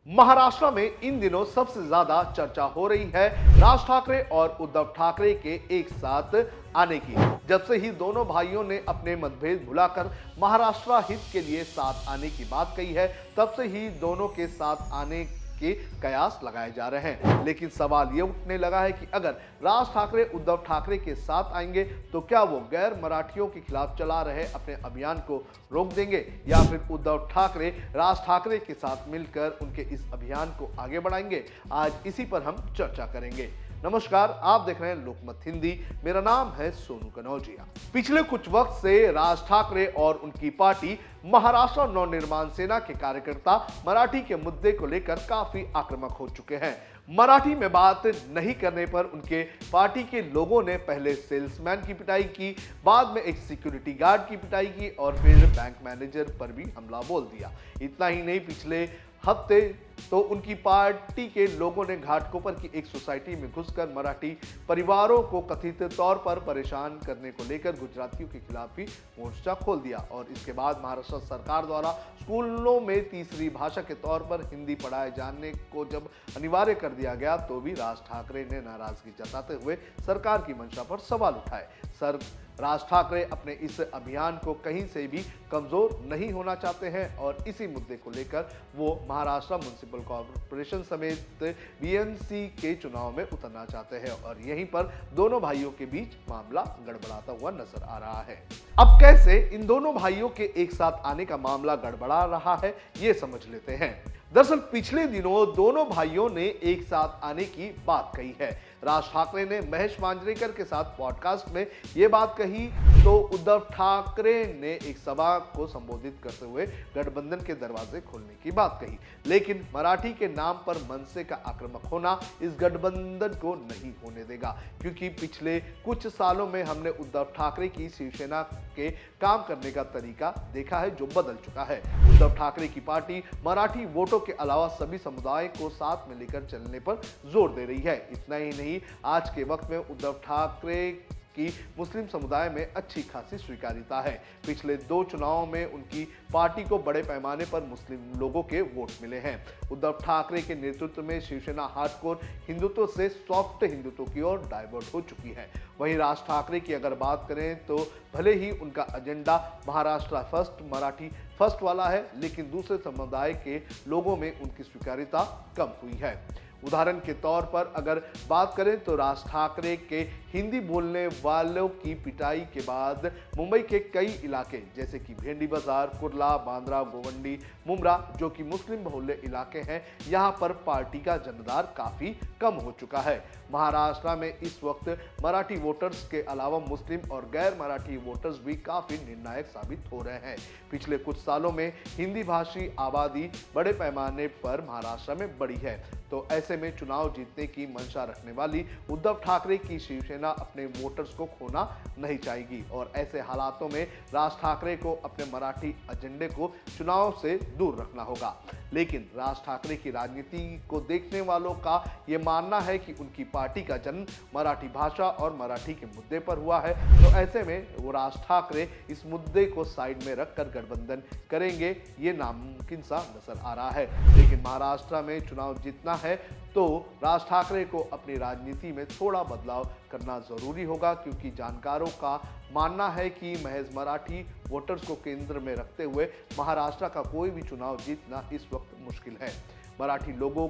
महाराष्ट्र में इन दिनों सबसे ज्यादा चर्चा हो रही है राज ठाकरे और उद्धव ठाकरे के एक साथ आने की। जब से ही दोनों भाइयों ने अपने मतभेद भुलाकर महाराष्ट्र हित के लिए साथ आने की बात कही है, तब से ही दोनों के साथ आने के कयास लगाए जा रहे हैं। लेकिन सवाल ये उठने लगा है कि अगर राज ठाकरे उद्धव ठाकरे के साथ आएंगे तो क्या वो गैर मराठियों के खिलाफ चला रहे अपने अभियान को रोक देंगे, या फिर उद्धव ठाकरे राज ठाकरे के साथ मिलकर उनके इस अभियान को आगे बढ़ाएंगे। आज इसी पर हम चर्चा करेंगे। नमस्कार, आप देख रहे हैं लोकमत हिंदी। मेरा नाम है सोनू कनौजिया। पिछले कुछ वक्त से राज ठाकरे और उनकी पार्टी महाराष्ट्र नवनिर्माण सेना के कार्यकर्ता मराठी के मुद्दे को लेकर काफी आक्रामक हो चुके हैं। मराठी में बात नहीं करने पर उनके पार्टी के लोगों ने पहले सेल्समैन की पिटाई की, बाद में एक सिक्योरिटी गार्ड की पिटाई की और फिर बैंक मैनेजर पर भी हमला बोल दिया। इतना ही नहीं, पिछले हफ्ते तो उनकी पार्टी के लोगों ने घाटकोपर की एक सोसाइटी में घुसकर मराठी परिवारों को कथित तौर पर परेशान करने को लेकर गुजरातियों के खिलाफ भी मोर्चा खोल दिया। और इसके बाद महाराष्ट्र सरकार द्वारा स्कूलों में तीसरी भाषा के तौर पर हिंदी पढ़ाए जाने को जब अनिवार्य कर दिया गया तो भी राज ठाकरे ने नाराजगी जताते हुए सरकार की मंशा पर सवाल उठाए। राज ठाकरे अपने इस अभियान को कहीं से भी कमजोर नहीं होना चाहते हैं और इसी मुद्दे को लेकर वो महाराष्ट्र म्युनिसिपल कॉर्पोरेशन समेत बीएमसी के चुनाव में उतरना चाहते हैं और यहीं पर दोनों भाइयों के बीच मामला गड़बड़ाता हुआ नजर आ रहा है। अब कैसे इन दोनों भाइयों के एक साथ आने का मामला गड़बड़ा रहा है, ये समझ लेते हैं। दरअसल पिछले दिनों दोनों भाइयों ने एक साथ आने की बात कही है। राज ठाकरे ने महेश मांजरेकर के साथ पॉडकास्ट में यह बात कही तो उद्धव ठाकरे ने एक सभा को संबोधित करते हुए गठबंधन के दरवाजे खोलने की बात कही। लेकिन मराठी के नाम पर मनसे का आक्रामक होना इस गठबंधन को नहीं होने देगा, क्योंकि पिछले कुछ सालों में हमने उद्धव ठाकरे की शिवसेना के काम करने का तरीका देखा है जो बदल चुका है। उद्धव ठाकरे की पार्टी मराठी वोटों के अलावा सभी समुदाय को साथ में लेकर चलने पर जोर दे रही है। इतना ही नहीं, आज के वक्त में उद्धव ठाकरे की मुस्लिम समुदाय में अच्छी खासी स्वीकार्यता है। पिछले 2 चुनावों में उनकी पार्टी को बड़े पैमाने पर मुस्लिम लोगों के वोट मिले हैं। उद्धव ठाकरे के नेतृत्व में शिवसेना हार्डकोर हिंदुत्व से सॉफ्ट हिंदुत्व की ओर डाइवर्ट हो चुकी है। वहीं राज ठाकरे की अगर बात करें तो भले ही उनका agenda Maharashtra first, Marathi first वाला है, लेकिन दूसरे समुदाय के लोगों में उनकी स्वीकार्यता कम हुई है। उदाहरण के तौर पर अगर बात करें तो राज ठाकरे के हिंदी बोलने वालों की पिटाई के बाद मुंबई के कई इलाके जैसे कि भेंडी बाजार, कुर्ला, बांद्रा, गोवंडी, मुमरा जो कि मुस्लिम बहुल्य इलाके हैं, यहां पर पार्टी का जनदार काफी कम हो चुका है। महाराष्ट्र में इस वक्त मराठी वोटर्स के अलावा मुस्लिम और गैर मराठी वोटर्स भी काफी निर्णायक साबित हो रहे हैं। पिछले कुछ सालों में हिंदी भाषी आबादी बड़े पैमाने पर महाराष्ट्र में बढ़ी है, तो ऐसे में चुनाव जीतने की मंशा रखने वाली उद्धव ठाकरे की शिवसेना अपने वोटर्स को खोना नहीं चाहेगी और ऐसे हालातों में राज ठाकरे को अपने मराठी एजेंडे को चुनाव से दूर रखना होगा। लेकिन राज ठाकरे की राजनीति को देखने वालों का यह मानना है कि उनकी पार्टी का जन्म मराठी भाषा और मराठी के मुद्दे पर हुआ है, तो ऐसे में वो राज ठाकरे इस मुद्दे को साइड में रखकर गठबंधन करेंगे, ये नामुमकिन सा नजर आ रहा है। लेकिन महाराष्ट्र में चुनाव जीतना है तो राज ठाकरे को अपनी राजनीति में थोड़ा बदलाव करना जरूरी होगा, क्योंकि जानकारों का मानना है कि महज मराठी वोटर्स को केंद्र में रखते हुए महाराष्ट्र का कोई भी चुनाव जीतना इस वक्त मुश्किल है। मराठी लोगों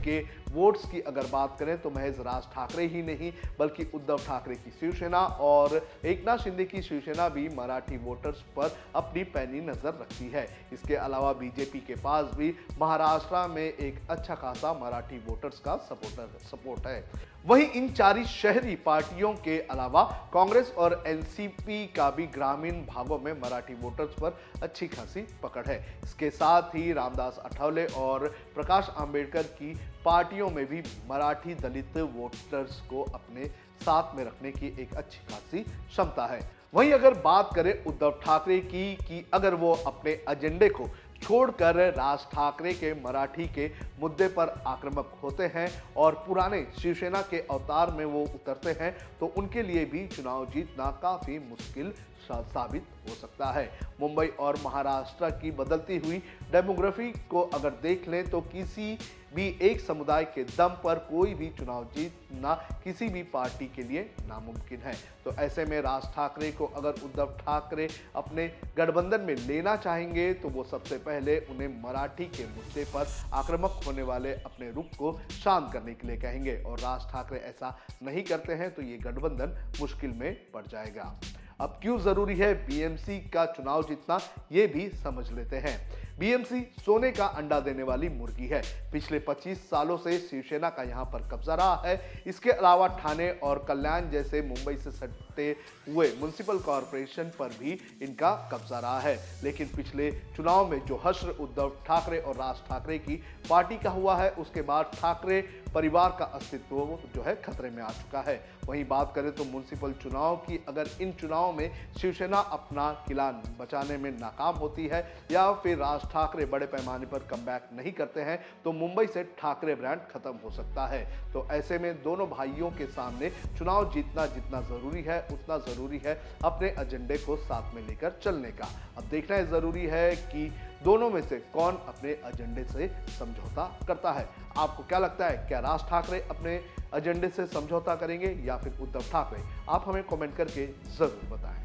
के वोट्स की अगर बात करें तो महज राज ठाकरे ही नहीं बल्कि उद्धव ठाकरे की शिवसेना और एकनाथ शिंदे की शिवसेना भी मराठी वोटर्स पर अपनी पैनी नजर रखती है। इसके अलावा बीजेपी के पास भी महाराष्ट्र में एक अच्छा खासा मराठी वोटर्स का सपोर्ट है। वहीं इन 4 शहरी पार्टियों के अलावा कांग्रेस और एनसीपी का भी ग्रामीण भागों में मराठी वोटर्स पर अच्छी खासी पकड़ है। इसके साथ ही रामदास आठवले और प्रकाश आंबेडकर की पार्टियों में भी मराठी दलित वोटर्स को अपने साथ में रखने की एक अच्छी खासी क्षमता है। वहीं अगर बात करें उद्धव ठाकरे की कि अगर वो अपने एजेंडे को छोड़कर राज ठाकरे के मराठी के मुद्दे पर आक्रामक होते हैं और पुराने शिवसेना के अवतार में वो उतरते हैं, तो उनके लिए भी चुनाव जीतना काफी मुश्किल साबित हो सकता है। मुंबई और महाराष्ट्र की बदलती हुई डेमोग्राफी को अगर देख लें तो किसी भी एक समुदाय के दम पर कोई भी चुनाव जीतना किसी भी पार्टी के लिए नामुमकिन है। तो ऐसे में राज ठाकरे को अगर उद्धव ठाकरे अपने गठबंधन में लेना चाहेंगे तो वो सबसे पहले उन्हें मराठी के मुद्दे पर आक्रामक होने वाले अपने रुख को शांत करने के लिए कहेंगे, और राज ठाकरे ऐसा नहीं करते हैं तो ये गठबंधन मुश्किल में पड़ जाएगा। अब क्यों जरूरी है बीएमसी का चुनाव जीतना, ये भी समझ लेते हैं। बीएमसी सोने का अंडा देने वाली मुर्गी है। पिछले 25 सालों से शिवसेना का यहां पर कब्जा रहा है। इसके अलावा ठाणे और कल्याण जैसे मुंबई से सटे हुए म्युनिसिपल कॉरपोरेशन पर भी इनका कब्जा रहा है। लेकिन पिछले चुनाव में जो हश्र उद्धव ठाकरे और राज ठाकरे की पार्टी का हुआ है, उसके बाद ठाकरे परिवार का अस्तित्व जो है खतरे में आ चुका है। वहीं बात करें तो म्युनिसिपल चुनाव की, अगर इन चुनाव में शिवसेना अपना किला बचाने में नाकाम होती है या फिर राज ठाकरे बड़े पैमाने पर कमबैक नहीं करते हैं तो मुंबई से ठाकरे ब्रांड खत्म हो सकता है। तो ऐसे में दोनों भाइयों के सामने चुनाव जीतना जितना जरूरी है उतना जरूरी है अपने एजेंडे को साथ में लेकर चलने का। अब देखना है जरूरी है कि दोनों में से कौन अपने एजेंडे से समझौता करता है। आपको क्या लगता है, क्या राज ठाकरे अपने एजेंडे से समझौता करेंगे या फिर उद्धव ठाकरे? आप हमें कमेंट करके जरूर बताएं।